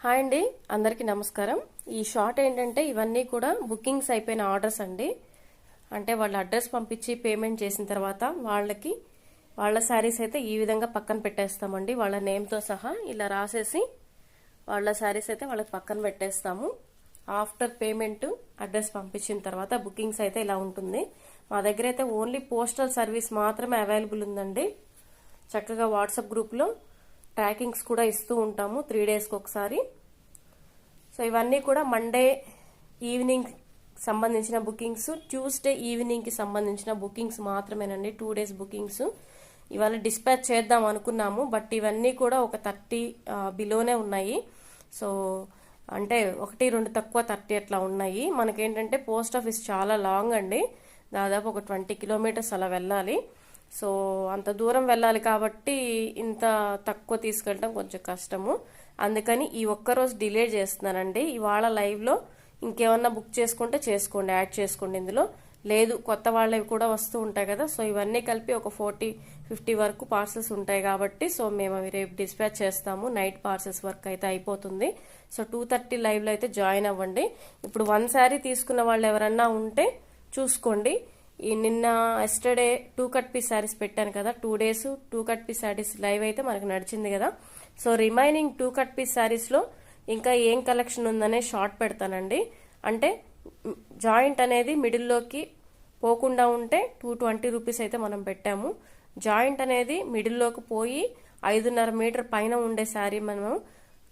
Hi అండి, అందరికీ నమస్కారం. ఈ షార్ట్ ఏంటంటే ఇవన్నీ కూడా బుకింగ్స్ అయిపోయిన ఆర్డర్స్ అండి. అంటే వాళ్ళ అడ్రస్ పంపించి పేమెంట్ చేసిన తర్వాత వాళ్ళ శారీస్ అయితే ఈ విధంగా పక్కన పెట్టేస్తామండి. వాళ్ళ నేమ్తో సహా ఇలా రాసేసి వాళ్ళ శారీస్ అయితే వాళ్ళకి పక్కన పెట్టేస్తాము. ఆఫ్టర్ పేమెంట్ అడ్రస్ పంపించిన తర్వాత బుకింగ్స్ అయితే ఇలా ఉంటుంది. మా దగ్గర అయితే ఓన్లీ పోస్టల్ సర్వీస్ మాత్రమే అవైలబుల్ ఉందండి. చక్కగా వాట్సాప్ గ్రూప్లో ట్రాకింగ్స్ కూడా ఇస్తూ ఉంటాము 3 డేస్కి ఒకసారి. సో ఇవన్నీ కూడా మండే ఈవినింగ్ సంబంధించిన బుకింగ్స్, ట్యూస్డే ఈవినింగ్కి సంబంధించిన బుకింగ్స్ మాత్రమేనండి. 2 డేస్ బుకింగ్స్ ఇవాళ డిస్పాచ్ చేద్దాం అనుకున్నాము, బట్ ఇవన్నీ కూడా ఒక 30 బిలోనే ఉన్నాయి. సో అంటే 1-2 తక్కువ 30 అట్లా ఉన్నాయి. మనకేంటంటే పోస్ట్ ఆఫీస్ చాలా లాంగ్ అండి, దాదాపు ఒక 20 కిలోమీటర్స్ అలా వెళ్ళాలి. సో అంత దూరం వెళ్ళాలి కాబట్టి ఇంత తక్కువ తీసుకెళ్ళడం కొంచెం కష్టము. అందుకని ఈ ఒక్కరోజు డిలే చేస్తున్నానండి. ఇవాళ లైవ్లో ఇంకేమన్నా బుక్ చేసుకుంటే చేసుకోండి, యాడ్ చేసుకోండి. ఇందులో లేదు కొత్త వాళ్ళవి కూడా వస్తూ ఉంటాయి కదా. సో ఇవన్నీ కలిపి ఒక 40-50 వరకు పార్సల్స్ ఉంటాయి కాబట్టి సో మేము అవి రేపు డిస్పాచ్ చేస్తాము. నైట్ పార్సల్స్ వర్క్ అయితే అయిపోతుంది. సో 2:30 లైవ్లో అయితే జాయిన్ అవ్వండి. ఇప్పుడు 1 శారీ తీసుకున్న వాళ్ళు ఎవరన్నా ఉంటే చూసుకోండి. ఈ నిన్న ఎస్టర్డే 2 కట్ పీస్ శారీస్ పెట్టాను కదా, 2 days 2 cut piece saris live అయితే మనకు నడిచింది కదా. సో రిమైనింగ్ 2 కట్ పీస్ శారీస్లో ఇంకా ఏం కలెక్షన్ ఉందనే షార్ట్ పెడతానండి. అంటే జాయింట్ అనేది మిడిల్లోకి పోకుండా ఉంటే 220 రూపీస్ అయితే మనం పెట్టాము. జాయింట్ అనేది మిడిల్లోకి పోయి 5.5 మీటర్ పైన ఉండే శారీ మనం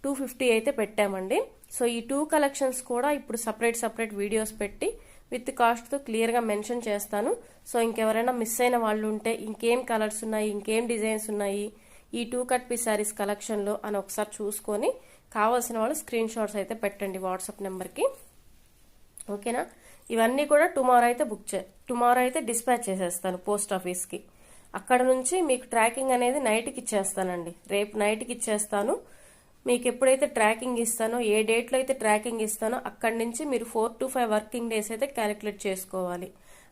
250 అయితే పెట్టామండి. సో ఈ 2 కలెక్షన్స్ కూడా ఇప్పుడు సపరేట్ వీడియోస్ పెట్టి విత్ కాస్ట్తో క్లియర్గా మెన్షన్ చేస్తాను. సో ఇంకెవరైనా మిస్ అయిన వాళ్ళు ఉంటే ఇంకేం కలర్స్ ఉన్నాయి, ఇంకేం డిజైన్స్ ఉన్నాయి ఈ 2 కట్ పీస్ శారీస్ కలెక్షన్లో అని ఒకసారి చూసుకొని కావాల్సిన వాళ్ళు స్క్రీన్ షాట్స్ అయితే పెట్టండి వాట్సాప్ నెంబర్కి. ఓకేనా? ఇవన్నీ కూడా టుమారో అయితే డిస్పాచ్ చేసేస్తాను పోస్ట్ ఆఫీస్కి. అక్కడ నుంచి మీకు ట్రాకింగ్ అనేది నైట్కి ఇచ్చేస్తానండి. రేపు నైట్కి ఇచ్చేస్తాను. మీకు ఎప్పుడైతే ట్రాకింగ్ ఇస్తానో, ఏ డేట్లో అయితే ట్రాకింగ్ ఇస్తానో అక్కడి నుంచి మీరు 4 to 5 వర్కింగ్ డేస్ అయితే క్యాలిక్యులేట్ చేసుకోవాలి.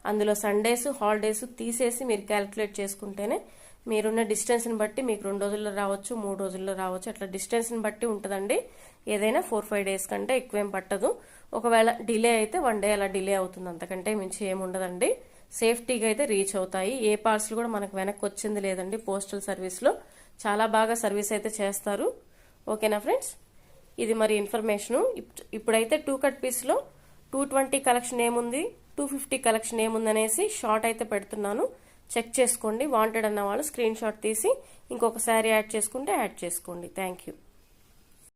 అందులో సండేస్ హాలిడేస్ తీసేసి మీరు క్యాలిక్యులేట్ చేసుకుంటేనే మీరున్న డిస్టెన్స్ని బట్టి మీకు 2 రోజుల్లో రావచ్చు, 3 రోజుల్లో రావచ్చు. అట్లా డిస్టెన్స్ని బట్టి ఉంటుందండి. ఏదైనా 4-5 డేస్ కంటే ఎక్కువేం పట్టదు. ఒకవేళ డిలే అయితే 1 డే అలా డిలే అవుతుంది, అంతకంటే మించి ఏముండదండి. సేఫ్టీగా అయితే రీచ్ అవుతాయి. ఏ పార్సల్ కూడా మనకు వెనక్కి వచ్చింది లేదండి. పోస్టల్ సర్వీస్లో చాలా బాగా సర్వీస్ అయితే చేస్తారు. ఓకేనా ఫ్రెండ్స్? ఇది మరి ఇన్ఫర్మేషను. ఇప్పుడైతే 2 కట్ పీస్లో 220 కలెక్షన్ ఏముంది, 250 కలెక్షన్ ఏముంది అనేసి షార్ట్ అయితే పెడుతున్నాను. చెక్ చేసుకోండి. వాంటెడ్ అన్న వాళ్ళు స్క్రీన్ షాట్ తీసి ఇంకొక శారీ యాడ్ చేసుకుంటే యాడ్ చేసుకోండి. Thank you.